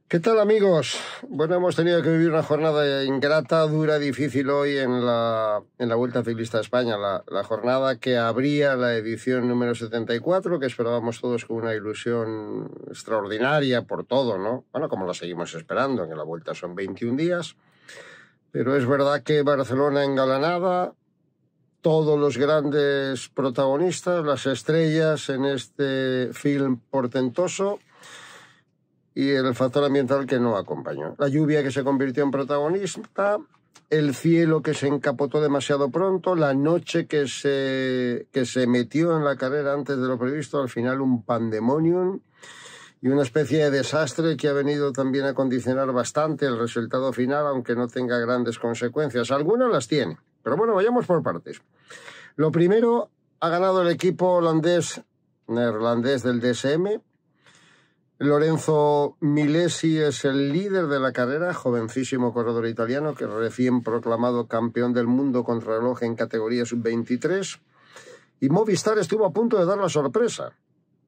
¿Qué tal, amigos? Bueno, hemos tenido que vivir una jornada ingrata, dura, difícil hoy en la Vuelta Ciclista a España, la jornada que abría la edición número 74, que esperábamos todos con una ilusión extraordinaria por todo, ¿no? Bueno, como la seguimos esperando, que la Vuelta son 21 días, pero es verdad que Barcelona engalanada, todos los grandes protagonistas, las estrellas en este film portentoso, y el factor ambiental que no acompañó. La lluvia que se convirtió en protagonista, el cielo que se encapotó demasiado pronto, la noche que se metió en la carrera antes de lo previsto, al final un pandemonium y una especie de desastre que ha venido también a condicionar bastante el resultado final, aunque no tenga grandes consecuencias. Algunas las tiene, pero bueno, vayamos por partes. Lo primero, ha ganado el equipo neerlandés del DSM. Lorenzo Milesi es el líder de la carrera, jovencísimo corredor italiano que recién proclamado campeón del mundo contrarreloj en categoría sub-23. Y Movistar estuvo a punto de dar la sorpresa,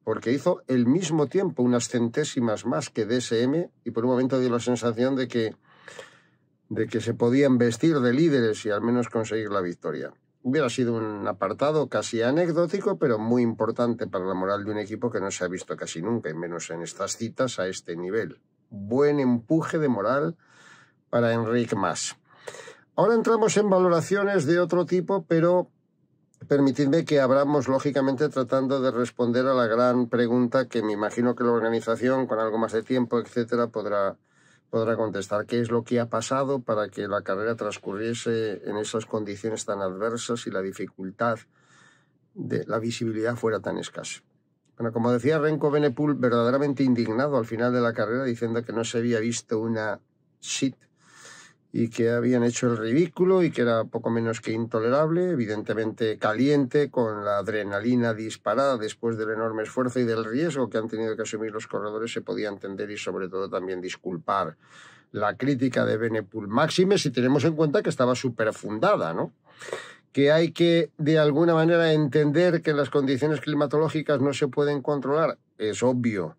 porque hizo el mismo tiempo, unas centésimas más que DSM, y por un momento dio la sensación de que se podían vestir de líderes y al menos conseguir la victoria. Hubiera sido un apartado casi anecdótico, pero muy importante para la moral de un equipo que no se ha visto casi nunca, y menos en estas citas a este nivel. Buen empuje de moral para Enric Mas. Ahora entramos en valoraciones de otro tipo, pero permitidme que abramos lógicamente tratando de responder a la gran pregunta que me imagino que la organización, con algo más de tiempo, etcétera, podrá contestar. ¿Qué es lo que ha pasado para que la carrera transcurriese en esas condiciones tan adversas y la dificultad de la visibilidad fuera tan escasa? Bueno, como decía Remco Evenepoel, verdaderamente indignado al final de la carrera, diciendo que no se había visto una shit y que habían hecho el ridículo y que era poco menos que intolerable, evidentemente caliente, con la adrenalina disparada después del enorme esfuerzo y del riesgo que han tenido que asumir los corredores. Se podía entender y sobre todo también disculpar la crítica de Evenepoel. Máxime si tenemos en cuenta que estaba súper fundada, ¿no? Que hay que de alguna manera entender que las condiciones climatológicas no se pueden controlar, es obvio.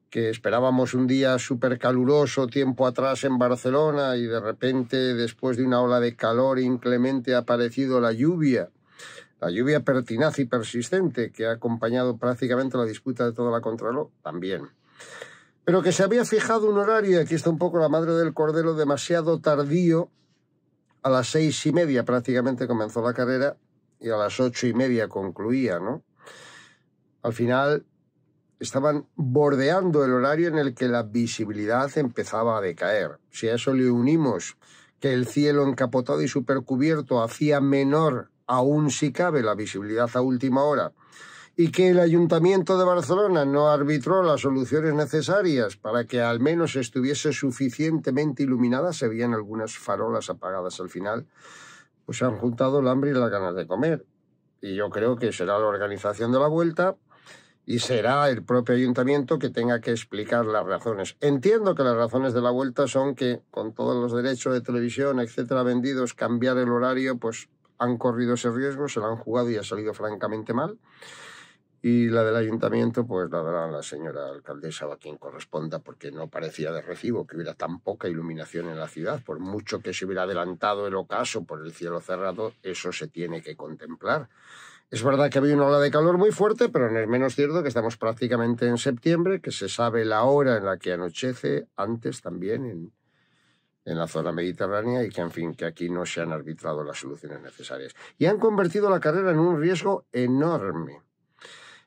Que esperábamos un día súper caluroso tiempo atrás en Barcelona y de repente, después de una ola de calor inclemente, ha aparecido la lluvia pertinaz y persistente que ha acompañado prácticamente la disputa de toda la contrarreloj, también. Pero que se había fijado un horario, y aquí está un poco la madre del cordero, demasiado tardío. A las 6:30 prácticamente comenzó la carrera y a las 8:30 concluía, ¿no? Al final estaban bordeando el horario en el que la visibilidad empezaba a decaer. Si a eso le unimos que el cielo encapotado y supercubierto hacía menor, aún si cabe, la visibilidad a última hora, y que el Ayuntamiento de Barcelona no arbitró las soluciones necesarias para que al menos estuviese suficientemente iluminada, se veían algunas farolas apagadas al final, pues se han juntado el hambre y las ganas de comer. Y yo creo que será la organización de la Vuelta y será el propio ayuntamiento que tenga que explicar las razones. Entiendo que las razones de la Vuelta son que, con todos los derechos de televisión, etcétera, vendidos, cambiar el horario, pues han corrido ese riesgo, se lo han jugado y ha salido francamente mal. Y la del ayuntamiento, pues la dará la señora alcaldesa o a quien corresponda, porque no parecía de recibo que hubiera tan poca iluminación en la ciudad. Por mucho que se hubiera adelantado el ocaso por el cielo cerrado, eso se tiene que contemplar. Es verdad que había una ola de calor muy fuerte, pero no es menos cierto que estamos prácticamente en septiembre, que se sabe la hora en la que anochece, antes también en la zona mediterránea, y que, en fin, que aquí no se han arbitrado las soluciones necesarias. Y han convertido la carrera en un riesgo enorme.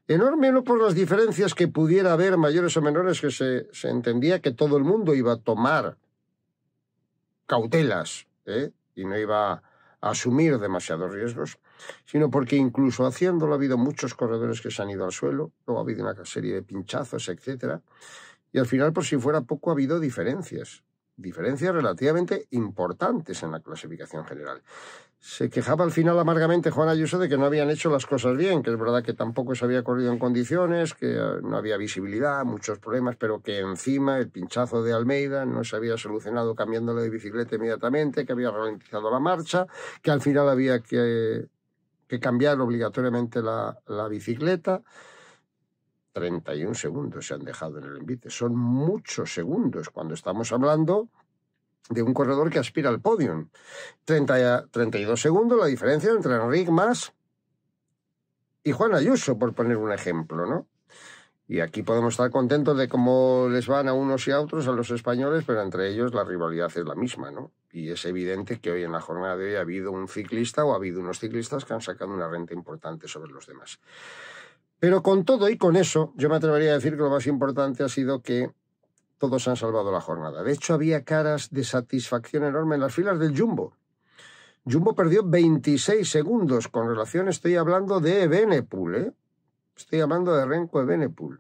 Enorme no por las diferencias que pudiera haber, mayores o menores, que se entendía que todo el mundo iba a tomar cautelas, y no iba a asumir demasiados riesgos, sino porque incluso haciéndolo ha habido muchos corredores que se han ido al suelo, luego ha habido una serie de pinchazos, etcétera, y al final, por si fuera poco, ha habido diferencias relativamente importantes en la clasificación general. Se quejaba al final amargamente Juan Ayuso de que no habían hecho las cosas bien, que es verdad que tampoco se había corrido en condiciones, que no había visibilidad, muchos problemas, pero que encima el pinchazo de Almeida no se había solucionado cambiándolo de bicicleta inmediatamente, que había ralentizado la marcha, que al final había que cambiar obligatoriamente la bicicleta. 31 segundos se han dejado en el envite. Son muchos segundos cuando estamos hablando de un corredor que aspira al podium. 32 segundos la diferencia entre Enric Mas y Juan Ayuso, por poner un ejemplo, ¿no? Y aquí podemos estar contentos de cómo les van a unos y a otros, a los españoles, pero entre ellos la rivalidad es la misma, ¿no? Y es evidente que hoy en la jornada de hoy ha habido un ciclista o ha habido unos ciclistas que han sacado una renta importante sobre los demás. Pero con todo y con eso, yo me atrevería a decir que lo más importante ha sido que todos han salvado la jornada. De hecho, había caras de satisfacción enorme en las filas del Jumbo. Jumbo perdió 26 segundos con relación, estoy hablando de Evenepoel, ¿eh? Estoy hablando de Remco Evenepoel.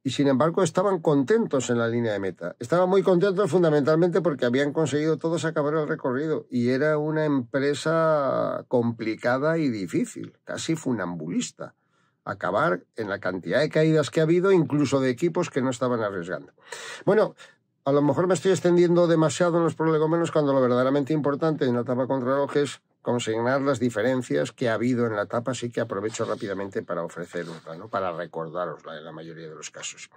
Y sin embargo estaban contentos en la línea de meta. Estaban muy contentos fundamentalmente porque habían conseguido todos acabar el recorrido. Y era una empresa complicada y difícil, casi funambulista. Acabar en la cantidad de caídas que ha habido, incluso de equipos que no estaban arriesgando. Bueno, a lo mejor me estoy extendiendo demasiado en los prolegómenos cuando lo verdaderamente importante en la etapa contrarreloj es consignar las diferencias que ha habido en la etapa, así que aprovecho rápidamente para ofrecerosla, ¿no? Para recordárosla en la mayoría de los casos.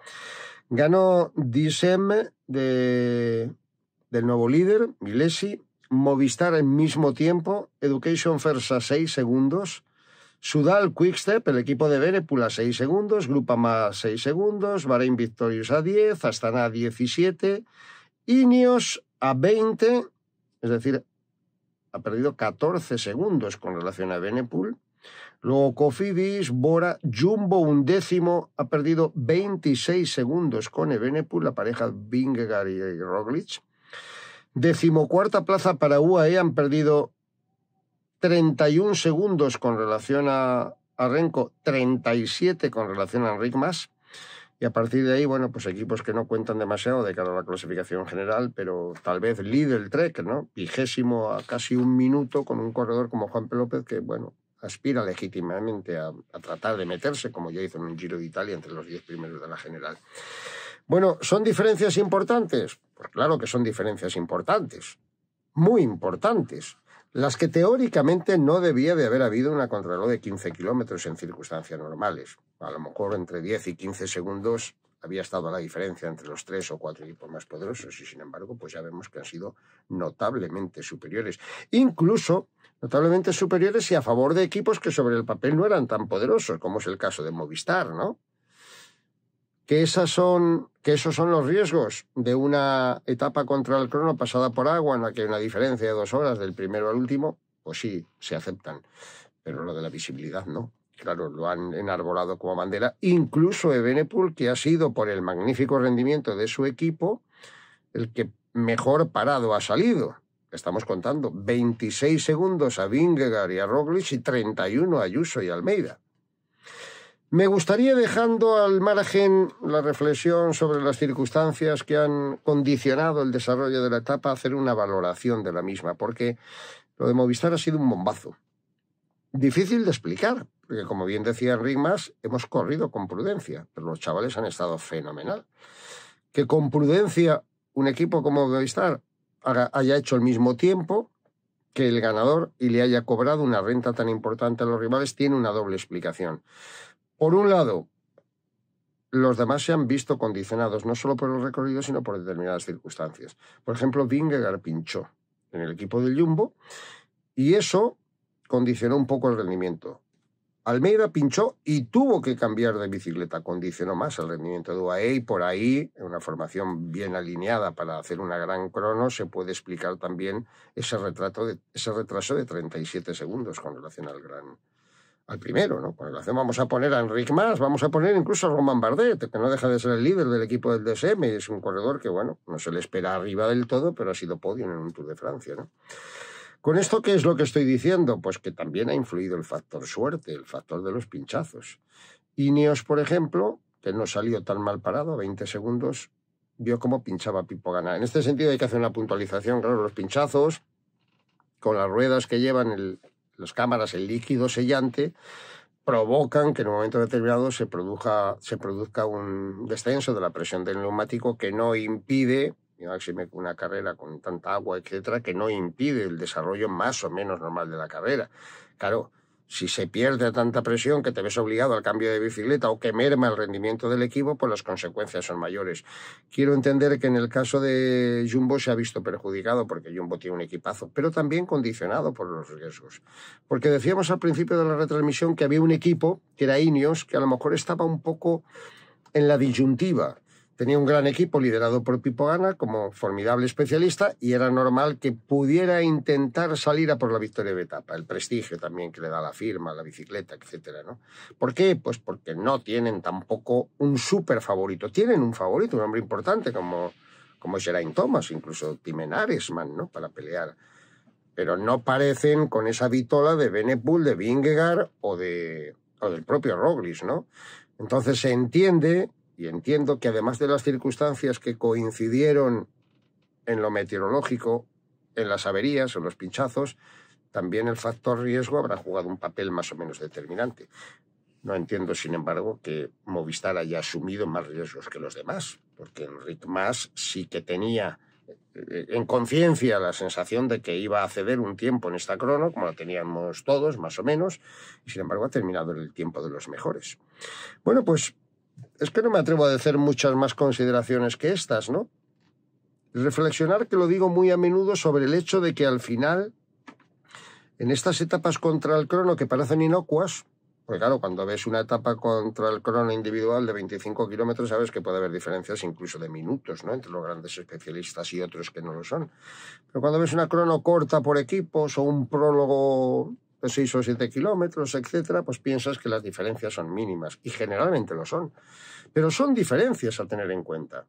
Ganó Dissem del nuevo líder, Milesi, Movistar en mismo tiempo, Education First a 6 segundos, Sudal Quickstep, el equipo de Evenepoel a 6 segundos, Groupama a 6 segundos, Bahrain Victorious a 10, Astana a 17, Ineos a 20, es decir, ha perdido 14 segundos con relación a Evenepoel. Luego Cofidis, Bora, Jumbo 11º, ha perdido 26 segundos con Evenepoel, la pareja Vingegaard y Roglic. 14ª plaza para UAE, han perdido 31 segundos con relación a Remco, 37 con relación a Enric Mas. Y a partir de ahí, bueno, pues equipos que no cuentan demasiado de cara a la clasificación general, pero tal vez Lidl Trek, ¿no? 20º a casi un minuto con un corredor como Juan P. López que, bueno, aspira legítimamente a tratar de meterse, como ya hizo en un Giro de Italia, entre los 10 primeros de la general. Bueno, ¿son diferencias importantes? Pues claro que son diferencias importantes, muy importantes. Las que teóricamente no debía de haber habido una contrarreloj de 15 kilómetros en circunstancias normales. A lo mejor entre 10 y 15 segundos había estado la diferencia entre los 3 o 4 equipos más poderosos y sin embargo pues ya vemos que han sido notablemente superiores. Incluso notablemente superiores y a favor de equipos que sobre el papel no eran tan poderosos, como es el caso de Movistar, ¿no? Que esos son los riesgos de una etapa contra el crono pasada por agua en la que hay una diferencia de 2 horas del primero al último, pues sí, se aceptan. Pero lo de la visibilidad no. Claro, lo han enarbolado como bandera. Incluso Evenepoel, que ha sido por el magnífico rendimiento de su equipo el que mejor parado ha salido. Estamos contando 26 segundos a Vingegaard y a Roglic y 31 a Ayuso y Almeida. Me gustaría, dejando al margen la reflexión sobre las circunstancias que han condicionado el desarrollo de la etapa, hacer una valoración de la misma, porque lo de Movistar ha sido un bombazo. Difícil de explicar, porque como bien decía Enric Mas, hemos corrido con prudencia, pero los chavales han estado fenomenal. Que con prudencia un equipo como Movistar haya hecho el mismo tiempo que el ganador y le haya cobrado una renta tan importante a los rivales tiene una doble explicación. Por un lado, los demás se han visto condicionados no solo por el recorrido, sino por determinadas circunstancias. Por ejemplo, Vingegaard pinchó en el equipo del Jumbo y eso condicionó un poco el rendimiento. Almeida pinchó y tuvo que cambiar de bicicleta, condicionó más el rendimiento de UAE y por ahí, en una formación bien alineada para hacer una gran crono, se puede explicar también ese retraso de 37 segundos con relación al primero, ¿no? Con relación vamos a poner a Enric Mas, vamos a poner incluso a Romain Bardet, que no deja de ser el líder del equipo del DSM, es un corredor que, bueno, no se le espera arriba del todo, pero ha sido podio en un Tour de Francia, ¿no? ¿Con esto qué es lo que estoy diciendo? Pues que también ha influido el factor suerte, el factor de los pinchazos. Ineos, por ejemplo, que no salió tan mal parado, a 20 segundos, vio cómo pinchaba Pipo Ganna. En este sentido hay que hacer una puntualización, claro, los pinchazos, con las ruedas que llevan las cámaras, el líquido sellante, provocan que en un momento determinado se produzca un descenso de la presión del neumático que no impide, y máxime una carrera con tanta agua, etcétera, que no impide el desarrollo más o menos normal de la carrera. Claro, Si se pierde tanta presión que te ves obligado al cambio de bicicleta o que merma el rendimiento del equipo, pues las consecuencias son mayores. Quiero entender que en el caso de Jumbo se ha visto perjudicado porque Jumbo tiene un equipazo, pero también condicionado por los riesgos. Porque decíamos al principio de la retransmisión que había un equipo, que era Ineos, que a lo mejor estaba un poco en la disyuntiva. Tenía un gran equipo liderado por Pipo Ganna como formidable especialista y era normal que pudiera intentar salir a por la victoria de etapa, el prestigio también que le da la firma, la bicicleta, etcétera, ¿no? ¿Por qué? Pues porque no tienen tampoco un súper favorito. Tienen un favorito, un hombre importante como Geraint Thomas, incluso Tim Aresman, ¿no? Para pelear. Pero no parecen con esa vitola de Benepul, de Vingegaard o del propio Roglic, ¿no? Entonces se entiende... Y entiendo que además de las circunstancias que coincidieron en lo meteorológico, en las averías o los pinchazos, también el factor riesgo habrá jugado un papel más o menos determinante. No entiendo, sin embargo, que Movistar haya asumido más riesgos que los demás, porque Enric Mas sí que tenía en conciencia la sensación de que iba a ceder un tiempo en esta crono, como la teníamos todos, más o menos, y sin embargo ha terminado en el tiempo de los mejores. Bueno, pues es que no me atrevo a hacer muchas más consideraciones que estas, ¿no? Reflexionar, que lo digo muy a menudo, sobre el hecho de que al final, en estas etapas contra el crono que parecen inocuas, porque claro, cuando ves una etapa contra el crono individual de 25 kilómetros, sabes que puede haber diferencias incluso de minutos, ¿no? Entre los grandes especialistas y otros que no lo son. Pero cuando ves una crono corta por equipos o un prólogo de 6 o 7 kilómetros, etcétera, pues piensas que las diferencias son mínimas, y generalmente lo son. Pero son diferencias a tener en cuenta.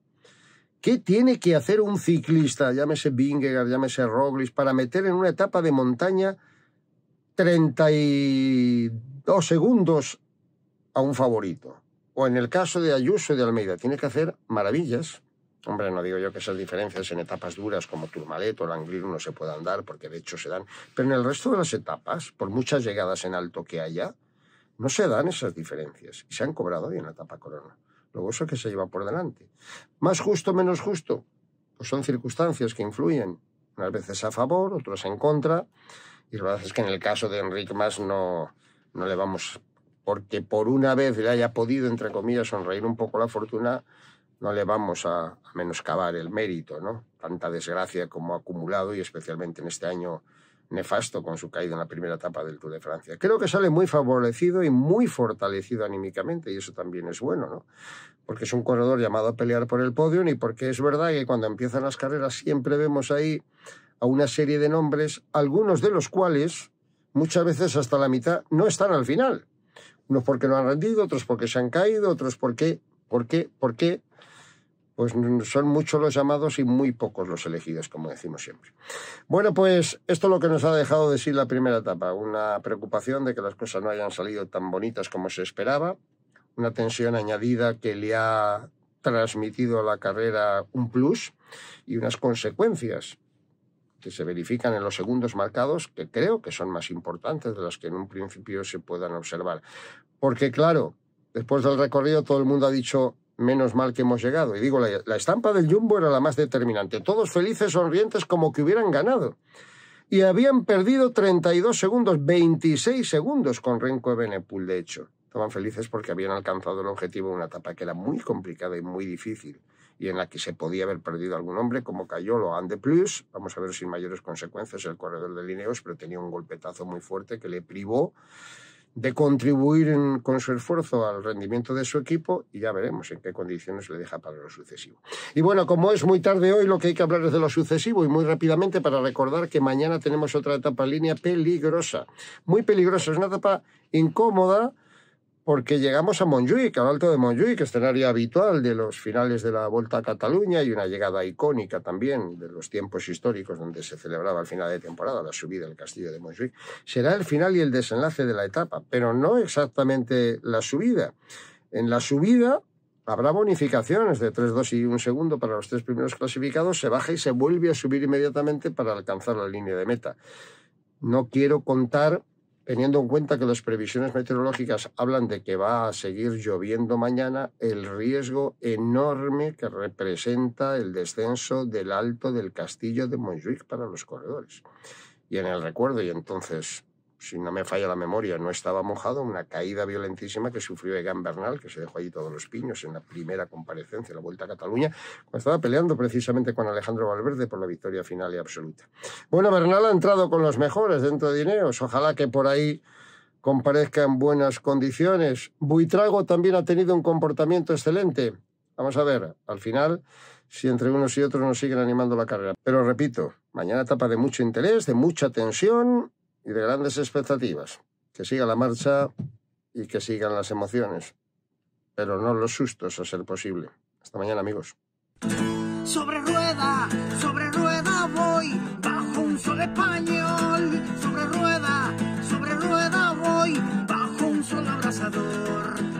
¿Qué tiene que hacer un ciclista, llámese Vingegaard, llámese Roglic, para meter en una etapa de montaña 32 segundos a un favorito? O en el caso de Ayuso y de Almeida, tiene que hacer maravillas. Hombre, no digo yo que esas diferencias en etapas duras como Tourmalet o Langreo no se puedan dar, porque de hecho se dan. Pero en el resto de las etapas, por muchas llegadas en alto que haya, no se dan esas diferencias. Y se han cobrado hoy en la etapa corona. Luego eso que se lleva por delante. Más justo, menos justo. Pues son circunstancias que influyen. Unas veces a favor, otras en contra. Y la verdad es que en el caso de Enric Mas no le vamos... Porque por una vez le haya podido, entre comillas, sonreír un poco la fortuna, no le vamos a menoscabar el mérito, ¿no? Tanta desgracia como ha acumulado, y especialmente en este año nefasto con su caída en la primera etapa del Tour de Francia. Creo que sale muy favorecido y muy fortalecido anímicamente, y eso también es bueno, ¿no? Porque es un corredor llamado a pelear por el podio, y porque es verdad que cuando empiezan las carreras siempre vemos ahí a una serie de nombres, algunos de los cuales muchas veces hasta la mitad no están al final. Unos porque no han rendido, otros porque se han caído, otros porque... Pues son muchos los llamados y muy pocos los elegidos, como decimos siempre. Bueno, pues esto es lo que nos ha dejado de sí la primera etapa. Una preocupación de que las cosas no hayan salido tan bonitas como se esperaba. Una tensión añadida que le ha transmitido a la carrera un plus y unas consecuencias que se verifican en los segundos marcados, que creo que son más importantes de las que en un principio se puedan observar. Porque claro, después del recorrido todo el mundo ha dicho... menos mal que hemos llegado. Y digo, la estampa del Jumbo era la más determinante. Todos felices, sonrientes, como que hubieran ganado. Y habían perdido 32 segundos, 26 segundos con Remco Evenepoel, de hecho. Estaban felices porque habían alcanzado el objetivo de una etapa que era muy complicada y muy difícil, y en la que se podía haber perdido algún hombre, como Cayol o Ande Plus. Vamos a ver sin mayores consecuencias el corredor de Ineos, pero tenía un golpetazo muy fuerte que le privó de contribuir con su esfuerzo al rendimiento de su equipo, y ya veremos en qué condiciones le deja para lo sucesivo. Y bueno, como es muy tarde hoy, lo que hay que hablar es de lo sucesivo, y muy rápidamente para recordar que mañana tenemos otra etapa en línea peligrosa, muy peligrosa. Es una etapa incómoda porque llegamos a Montjuïc, al Alto de Montjuïc, escenario habitual de los finales de la Volta a Cataluña, y una llegada icónica también de los tiempos históricos donde se celebraba el final de temporada, la subida del castillo de Montjuïc. Será el final y el desenlace de la etapa, pero no exactamente la subida. En la subida habrá bonificaciones de 3, 2 y 1 segundo para los 3 primeros clasificados, se baja y se vuelve a subir inmediatamente para alcanzar la línea de meta. No quiero contar, teniendo en cuenta que las previsiones meteorológicas hablan de que va a seguir lloviendo mañana, el riesgo enorme que representa el descenso del alto del castillo de Montjuïc para los corredores. Y en el recuerdo, y entonces si no me falla la memoria, no estaba mojado, una caída violentísima que sufrió Egan Bernal, que se dejó allí todos los piños en la primera comparecencia, la Vuelta a Cataluña, cuando estaba peleando precisamente con Alejandro Valverde por la victoria final y absoluta. Bueno, Bernal ha entrado con los mejores dentro de Ineos, ojalá que por ahí comparezca en buenas condiciones. Buitrago también ha tenido un comportamiento excelente. Vamos a ver, al final, si entre unos y otros nos siguen animando la carrera. Pero repito, mañana etapa de mucho interés, de mucha tensión y de grandes expectativas. Que siga la marcha y que sigan las emociones, pero no los sustos a ser posible. Hasta mañana, amigos. Sobre rueda voy, bajo un sol español. Sobre rueda voy, bajo un sol abrasador.